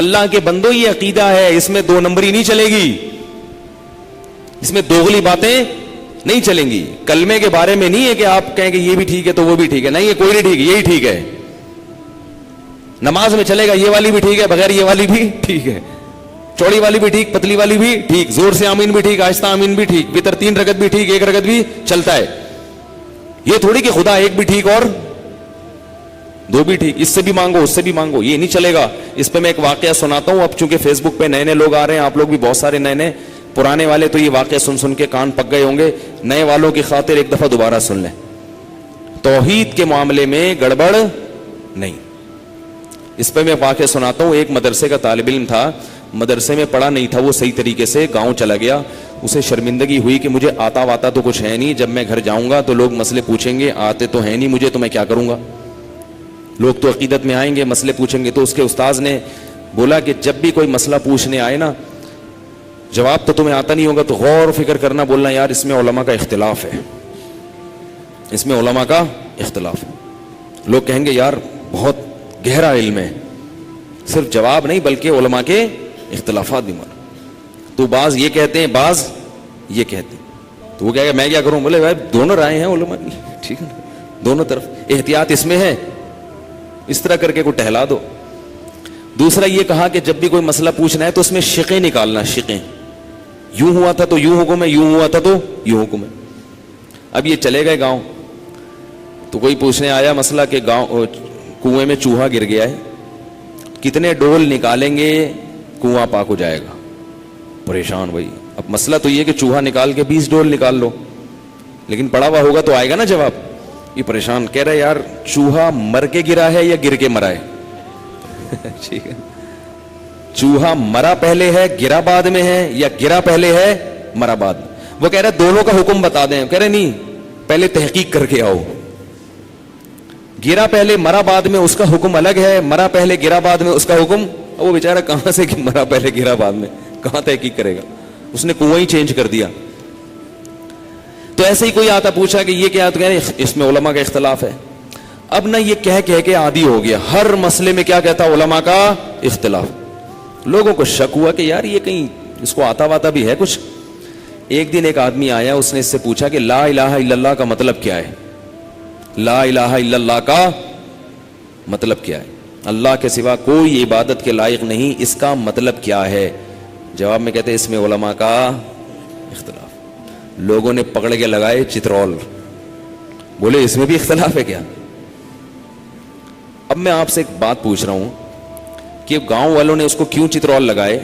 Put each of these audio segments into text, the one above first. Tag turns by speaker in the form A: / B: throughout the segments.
A: اللہ کے بندو یہ عقیدہ ہے, اس میں دو نمبری نہیں چلے گی, اس میں دوغلی باتیں نہیں چلیں گی. کلمے کے بارے میں نہیں ہے کہ آپ کہیں کہ یہ بھی ٹھیک ہے تو وہ بھی ٹھیک ہے, نہیں, یہ کوئی نہیں ٹھیک ہے, یہی ٹھیک ہے. نماز میں چلے گا یہ والی بھی ٹھیک ہے, بغیر یہ والی بھی ٹھیک ہے, چوڑی والی بھی ٹھیک, پتلی والی بھی ٹھیک, زور سے آمین بھی ٹھیک, آہستہ آمین بھی ٹھیک, وتر 3 رکعت بھی ٹھیک, 1 رکعت بھی چلتا ہے. یہ تھوڑی کہ خدا ایک بھی ٹھیک اور دو بھی ٹھیک, اس سے بھی مانگو اس سے بھی مانگو, یہ نہیں چلے گا. اس پہ میں ایک واقعہ سناتا ہوں. اب چونکہ فیس بک پہ نئے نئے لوگ آ رہے ہیں, آپ لوگ بھی بہت سارے نئے نئے, پرانے والے تو یہ واقعہ سن سن کے کان پک گئے ہوں گے, نئے والوں کی خاطر ایک دفعہ دوبارہ سن لیں. توحید کے معاملے میں گڑبڑ نہیں. اس پہ میں واقعہ سناتا ہوں. ایک مدرسے کا طالب علم تھا, مدرسے میں پڑھا نہیں تھا وہ صحیح طریقے سے, گاؤں چلا گیا. اسے شرمندگی ہوئی کہ مجھے آتا واتا تو کچھ ہے نہیں, جب میں گھر جاؤں گا تو لوگ مسئلے پوچھیں گے, آتے تو ہیں نہیں مجھے, تو میں کیا کروں گا, لوگ تو عقیدت میں آئیں گے, مسئلے پوچھیں گے. تو اس کے استاذ نے بولا کہ جب بھی کوئی مسئلہ پوچھنے آئے نا, جواب تو تمہیں آتا نہیں ہوگا تو غور و فکر کرنا, بولنا یار اس میں علماء کا اختلاف ہے, اس میں علماء کا اختلاف ہے. لوگ کہیں گے یار بہت گہرا علم ہے, صرف جواب نہیں بلکہ علماء کے اختلافات بھی مانو. تو بعض یہ کہتے ہیں بعض یہ کہتے ہیں, تو وہ کہے گا میں کیا کروں, بولے بھائی دونوں رائے ہیں علماء کی, ٹھیک ہے نا, دونوں طرف احتیاط اس میں ہے, اس طرح کر کے کو ٹہلا دو. دوسرا یہ کہا کہ جب بھی کوئی مسئلہ پوچھنا ہے تو اس میں شقیں نکالنا, شقیں, یوں ہوا تھا تو یوں حکم ہے, یوں ہوا تھا تو یوں حکم ہے. اب یہ چلے گئے گاؤں, تو کوئی پوچھنے آیا مسئلہ کہ گاؤں کنویں میں چوہا گر گیا ہے, کتنے ڈول نکالیں گے کنواں پاک ہو جائے گا. پریشان بھائی, اب مسئلہ تو یہ کہ چوہا نکال کے 20 ڈول نکال لو, لیکن پڑا ہوا ہوگا تو آئے گا نا جواب. یہ پریشان, کہہ رہے یار چوہا مر کے گرا ہے یا گر کے مرا ہے, ٹھیک ہے, چوہا مرا پہلے ہے گرا بعد میں ہے, یا گرا پہلے ہے مرا بعد میں. وہ کہہ رہے دونوں کا حکم بتا دیں, کہہ رہے نہیں پہلے تحقیق کر کے آؤ, گرا پہلے مرا بعد میں اس کا حکم الگ ہے, مرا پہلے گرا بعد میں اس کا حکم. وہ بیچارہ کہاں سے کہ مرا پہلے گرا بعد میں, کہاں تحقیق کرے گا, اس نے کنواں ہی چینج کر دیا. تو ایسے ہی کوئی آتا پوچھا کہ یہ کیا, تو کہہ رہے اس میں علماء کا اختلاف ہے. اب نہ یہ کہہ کے عادی ہو گیا, ہر مسئلے میں کیا کہتا علماء کا اختلاف. لوگوں کو شک ہوا کہ یار یہ کہیں اس کو آتا واتا بھی ہے کچھ. ایک دن ایک آدمی آیا, اس نے اس سے پوچھا کہ لا الہ الا اللہ کا مطلب کیا ہے, لا الہ الا اللہ کا مطلب کیا ہے, اللہ کے سوا کوئی عبادت کے لائق نہیں, اس کا مطلب کیا ہے. جواب میں کہتے اس میں علماء کا اختلاف. لوگوں نے پکڑ کے لگائے چترول, بولے اس میں بھی اختلاف ہے کیا. اب میں آپ سے ایک بات پوچھ رہا ہوں کہ گاؤں والوں نے اس کو کیوں چترول لگائے.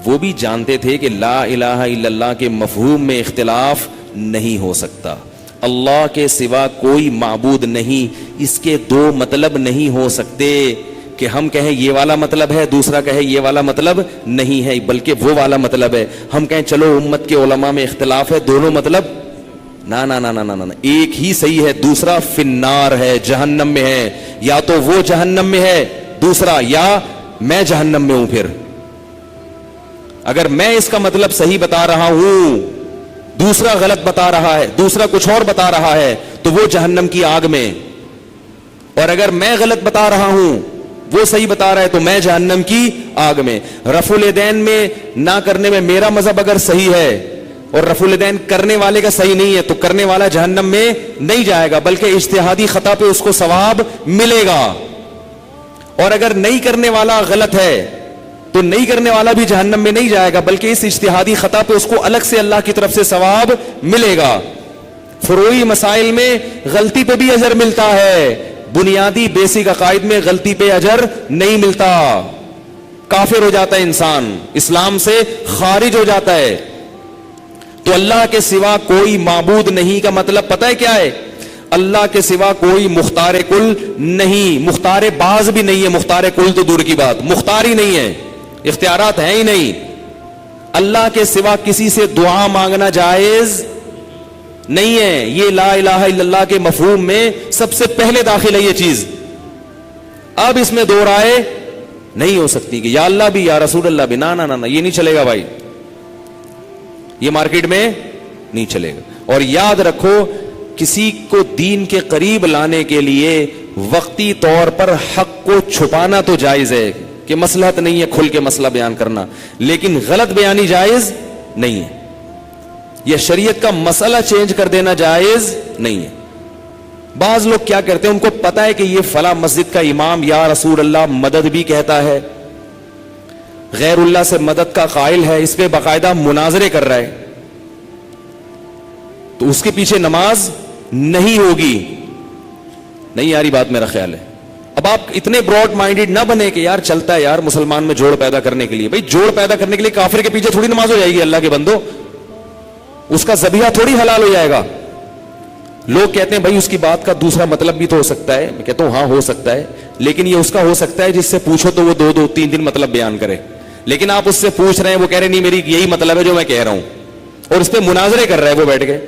A: وہ بھی جانتے تھے کہ لا الہ الا اللہ کے مفہوم میں اختلاف نہیں ہو سکتا, اللہ کے سوا کوئی معبود نہیں, اس کے دو مطلب نہیں ہو سکتے کہ ہم کہیں یہ والا مطلب ہے, دوسرا کہے یہ والا مطلب نہیں ہے, بلکہ وہ والا مطلب ہے. ہم کہیں چلو امت کے علماء میں اختلاف ہے, دونوں مطلب نا نا نا نا نا نا, ایک ہی صحیح ہے, دوسرا فنار ہے, جہنم میں ہے. یا تو وہ جہنم میں ہے دوسرا, یا میں جہنم میں ہوں. پھر اگر میں اس کا مطلب صحیح بتا رہا ہوں, دوسرا غلط بتا رہا ہے, دوسرا کچھ اور بتا رہا ہے, تو وہ جہنم کی آگ میں. اور اگر میں غلط بتا رہا ہوں, وہ صحیح بتا رہا ہے, تو میں جہنم کی آگ میں. رفع الیدین میں نہ کرنے میں میرا مذہب اگر صحیح ہے اور رفع الیدین کرنے والے کا صحیح نہیں ہے, تو کرنے والا جہنم میں نہیں جائے گا, بلکہ اجتہادی خطا پہ اس کو ثواب ملے گا. اور اگر نہیں کرنے والا غلط ہے تو نہیں کرنے والا بھی جہنم میں نہیں جائے گا, بلکہ اس اجتہادی خطا پہ اس کو الگ سے اللہ کی طرف سے ثواب ملے گا. فروعی مسائل میں غلطی پہ بھی اجر ملتا ہے, بنیادی بیسک عقائد میں غلطی پہ اجر نہیں ملتا. کافر ہو جاتا ہے انسان, اسلام سے خارج ہو جاتا ہے. تو اللہ کے سوا کوئی معبود نہیں کا مطلب پتہ ہے کیا ہے؟ اللہ کے سوا کوئی مختار کل نہیں, مختار بعض بھی نہیں ہے, مختار کل تو دور کی بات, مختار ہی نہیں ہے, اختیارات ہیں ہی نہیں. اللہ کے سوا کسی سے دعا مانگنا جائز نہیں ہے. یہ لا الہ الا اللہ کے مفہوم میں سب سے پہلے داخل ہے یہ چیز. اب اس میں دو رائے نہیں ہو سکتی کہ یا اللہ بھی یا رسول اللہ بھی, نا نا نا, یہ نہیں چلے گا بھائی, یہ مارکیٹ میں نہیں چلے گا. اور یاد رکھو, کسی کو دین کے قریب لانے کے لیے وقتی طور پر حق کو چھپانا تو جائز ہے کہ مصلحت نہیں ہے کھل کے مسئلہ بیان کرنا, لیکن غلط بیانی جائز نہیں ہے. یہ شریعت کا مسئلہ چینج کر دینا جائز نہیں ہے. بعض لوگ کیا کرتے ہیں, ان کو پتا ہے کہ یہ فلاں مسجد کا امام یا رسول اللہ مدد بھی کہتا ہے, غیر اللہ سے مدد کا قائل ہے, اس پہ باقاعدہ مناظرے کر رہا ہے, تو اس کے پیچھے نماز نہیں ہوگی. نہیں یاری بات میرا خیال ہے. اب آپ اتنے براڈ مائنڈیڈ نہ بنے کہ یار چلتا ہے یار مسلمان میں جوڑ پیدا کرنے کے لیے. بھائی جوڑ پیدا کرنے کے لیے کافر کے پیچھے تھوڑی نماز ہو جائے گی اللہ کے بندو, اس کا ذبیحہ تھوڑی حلال ہو جائے گا. لوگ کہتے ہیں بھائی اس کی بات کا دوسرا مطلب بھی تو ہو سکتا ہے. میں کہتا ہوں ہاں ہو سکتا ہے, لیکن یہ اس کا ہو سکتا ہے جس سے پوچھو تو وہ 2-3 مطلب بیان کرے. لیکن آپ اس سے پوچھ رہے ہیں, وہ کہہ رہے نہیں میری یہی مطلب ہے جو میں کہہ رہا ہوں, اور اس پہ مناظرے کر رہا ہے وہ بیٹھ کے.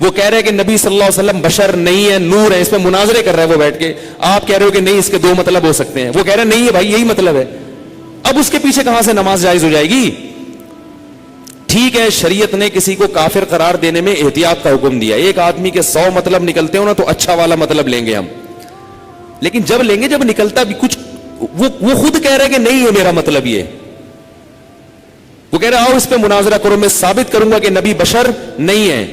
A: وہ کہہ رہے ہیں کہ نبی صلی اللہ علیہ وسلم بشر نہیں ہے, نور ہے, اس پہ مناظرے کر رہا ہے وہ بیٹھ کے. آپ کہہ رہے ہو کہ نہیں اس کے 2 مطلب ہو سکتے ہیں, وہ کہہ رہے ہیں نہیں ہے بھائی یہی مطلب ہے. اب اس کے پیچھے کہاں سے نماز جائز ہو جائے گی؟ ٹھیک ہے, شریعت نے کسی کو کافر قرار دینے میں احتیاط کا حکم دیا. ایک آدمی کے 100 مطلب نکلتے ہو نا تو اچھا والا مطلب لیں گے ہم, لیکن جب لیں گے جب نکلتا بھی کچھ, وہ خود کہہ رہے کہ نہیں ہے میرا مطلب یہ. وہ کہہ رہے آؤ اس پہ مناظرہ کرو, میں ثابت کروں گا کہ نبی بشر نہیں ہے,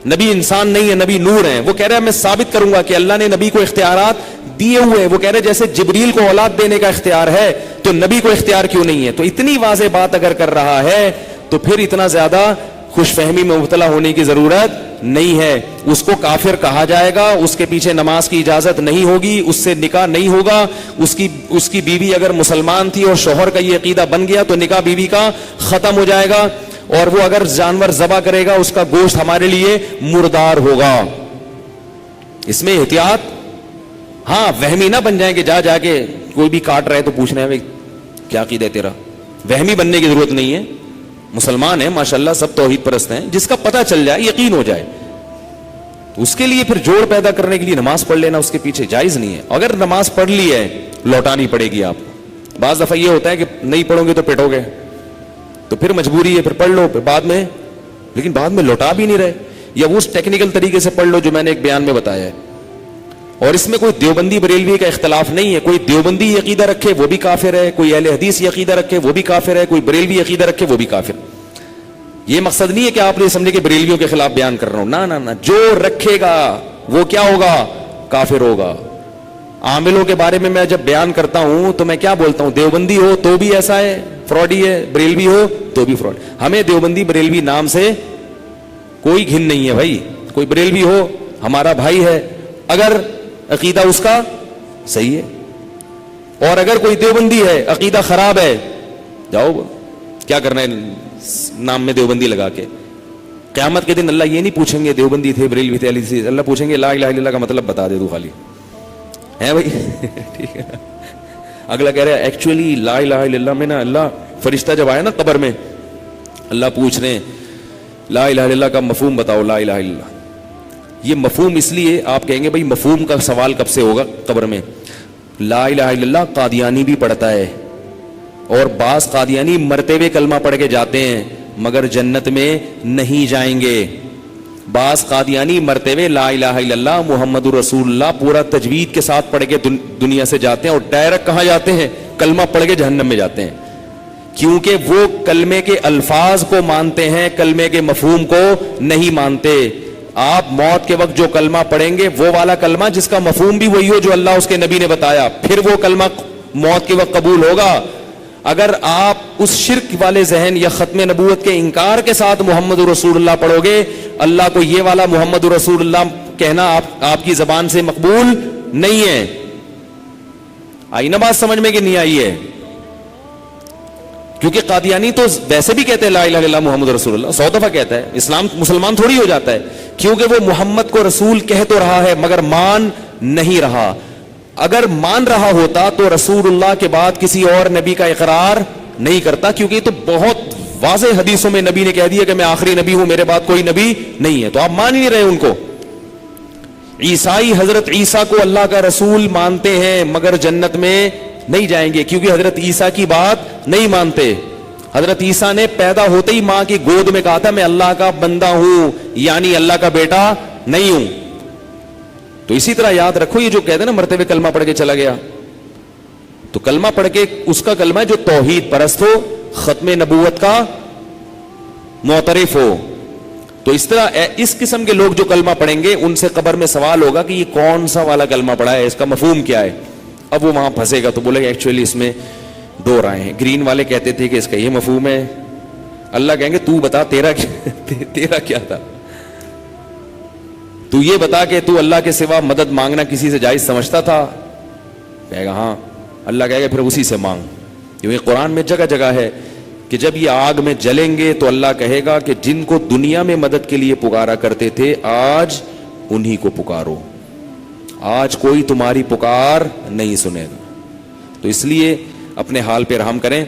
A: نبی انسان نہیں ہے, نبی نور ہے. وہ کہہ رہا ہے میں ثابت کروں گا کہ اللہ نے نبی کو اختیارات دیے ہوئے ہیں. وہ کہہ رہے جیسے جبریل کو اولاد دینے کا اختیار ہے تو نبی کو اختیار کیوں نہیں ہے؟ تو اتنی واضح بات اگر کر رہا ہے تو پھر اتنا زیادہ خوش فہمی میں مبتلا ہونے کی ضرورت نہیں ہے. اس کو کافر کہا جائے گا, اس کے پیچھے نماز کی اجازت نہیں ہوگی, اس سے نکاح نہیں ہوگا. اس کی بیوی اگر مسلمان تھی اور شوہر کا یہ عقیدہ بن گیا تو نکاح بیوی کا ختم ہو جائے گا. اور وہ اگر جانور ذبح کرے گا اس کا گوشت ہمارے لیے مردار ہوگا. اس میں احتیاط. ہاں وہمی نہ بن جائیں کہ جا کے کوئی بھی کاٹ رہے تو پوچھ رہے ہیں کیا عقیدہ ہے تیرا. وہمی بننے کی ضرورت نہیں ہے. مسلمان ہیں ماشاءاللہ, سب توحید پرست ہیں, جس کا پتہ چل جائے یقین ہو جائے تو اس کے لیے پھر جوڑ پیدا کرنے کے لیے نماز پڑھ لینا اس کے پیچھے جائز نہیں ہے. اگر نماز پڑھ لی ہے لوٹانی پڑے گی آپ کو. بعض دفعہ یہ ہوتا ہے کہ نہیں پڑھو گے تو پٹو گے, تو پھر مجبوری ہے, پھر پڑھ لو, پھر بعد میں, لیکن بعد میں لوٹا بھی نہیں رہے. یا وہ ٹیکنیکل طریقے سے پڑھ لو جو میں نے ایک بیان میں بتایا ہے. اور اس میں کوئی دیوبندی بریلوی کا اختلاف نہیں ہے. کوئی دیوبندی یہ عقیدہ رکھے وہ بھی کافر ہے, کوئی اہل حدیث یہ عقیدہ رکھے وہ بھی کافر ہے, کوئی بریلوی عقیدہ رکھے وہ بھی کافر. یہ مقصد نہیں ہے کہ آپ نے سمجھے کہ بریلویوں کے خلاف بیان کر رہا ہوں, نہ, جو رکھے گا وہ کیا ہوگا, کافر ہوگا. عاملوں کے بارے میں میں جب بیان کرتا ہوں تو میں کیا بولتا ہوں, دیوبندی ہو تو بھی ایسا ہے فراڈی ہے, بریلوی ہو تو بھی فراڈ. ہمیں دیوبندی بریلوی نام سے کوئی گھن نہیں ہے بھائی. کوئی بریلوی ہو ہمارا بھائی ہے, اگر عقیدہ اس کا صحیح ہے, اور اگر کوئی دیوبندی ہے عقیدہ خراب ہے, جاؤ کیا کرنا ہے نام میں دیوبندی لگا کے. قیامت کے دن اللہ یہ نہیں پوچھیں گے دیوبندی تھے بریلوی تھے, اللہ پوچھیں گے لا الہ الا اللہ کا مطلب بتا دے تو خالی ہے بھائی. ٹھیک ہے. اگلا کہہ رہا ہے ایکچولی لا الہ الا اللہ میں نا, اللہ فرشتہ جب آیا نا قبر میں, اللہ پوچھ رہے ہیں لا الہ الا اللہ کا مفہوم بتاؤ, لا الہ الا اللہ. یہ مفہوم اس لیے آپ کہیں گے بھائی مفہوم کا سوال کب سے ہوگا قبر میں. لا الہ الا اللہ قادیانی بھی پڑھتا ہے, اور بعض قادیانی مرتے ہوئے کلمہ پڑھ کے جاتے ہیں مگر جنت میں نہیں جائیں گے. بعض قادیانی مرتے ہوئے لا الہ الا اللہ محمد رسول اللہ پورا تجوید کے ساتھ پڑھ کے دنیا سے جاتے ہیں, اور ڈائریکٹ کہاں جاتے ہیں, کلمہ پڑھ کے جہنم میں جاتے ہیں. کیونکہ وہ کلمے کے الفاظ کو مانتے ہیں, کلمے کے مفہوم کو نہیں مانتے. آپ موت کے وقت جو کلمہ پڑھیں گے وہ والا کلمہ جس کا مفہوم بھی وہی ہو جو اللہ اس کے نبی نے بتایا, پھر وہ کلمہ موت کے وقت قبول ہوگا. اگر آپ اس شرک والے ذہن یا ختم نبوت کے انکار کے ساتھ محمد رسول اللہ پڑھو گے, اللہ کو یہ والا محمد رسول اللہ کہنا آپ کی زبان سے مقبول نہیں ہے. آئی نا بات سمجھ میں کہ نہیں آئی ہے؟ کیونکہ قادیانی تو ویسے بھی کہتے ہیں لا الہ الا اللہ محمد رسول اللہ, 100 دفعہ کہتا ہے. اسلام مسلمان تھوڑی ہو جاتا ہے, کیونکہ وہ محمد کو رسول کہہ تو رہا ہے مگر مان نہیں رہا. اگر مان رہا ہوتا تو رسول اللہ کے بعد کسی اور نبی کا اقرار نہیں کرتا, کیونکہ یہ تو بہت واضح حدیثوں میں نبی نے کہہ دیا کہ میں آخری نبی ہوں, میرے بعد کوئی نبی نہیں ہے. تو آپ مان ہی نہیں رہے ان کو. عیسائی حضرت عیسیٰ کو اللہ کا رسول مانتے ہیں مگر جنت میں نہیں جائیں گے, کیونکہ حضرت عیسیٰ کی بات نہیں مانتے. حضرت عیسیٰ نے پیدا ہوتے ہی ماں کی گود میں کہا تھا میں اللہ کا بندہ ہوں, یعنی اللہ کا بیٹا نہیں ہوں. تو اسی طرح یاد رکھو یہ جو کہتے ہیں نا مرتے ہوئے کلمہ پڑھ کے چلا گیا, تو کلمہ پڑھ کے اس کا کلمہ ہے جو توحید پرست ہو, ختم نبوت کا معترف ہو. تو اس طرح اس قسم کے لوگ جو کلمہ پڑھیں گے ان سے قبر میں سوال ہوگا کہ یہ کون سا والا کلمہ پڑھا ہے, اس کا مفہوم کیا ہے. اب وہ وہاں پھنسے گا تو بولے گا ایکچولی اس میں دو رائے ہیں. گرین والے کہتے تھے کہ اس کا یہ مفہوم ہے, اللہ کہیں گے تو بتا تیرا کیا تھا, تو یہ بتا کہ تو اللہ کے سوا مدد مانگنا کسی سے جائز سمجھتا تھا. کہے گا ہاں. اللہ کہے گا پھر اسی سے مانگ. کیونکہ قرآن میں جگہ جگہ ہے کہ جب یہ آگ میں جلیں گے تو اللہ کہے گا کہ جن کو دنیا میں مدد کے لیے پکارا کرتے تھے آج انہی کو پکارو, آج کوئی تمہاری پکار نہیں سنے گا. تو اس لیے اپنے حال پہ رحم کریں.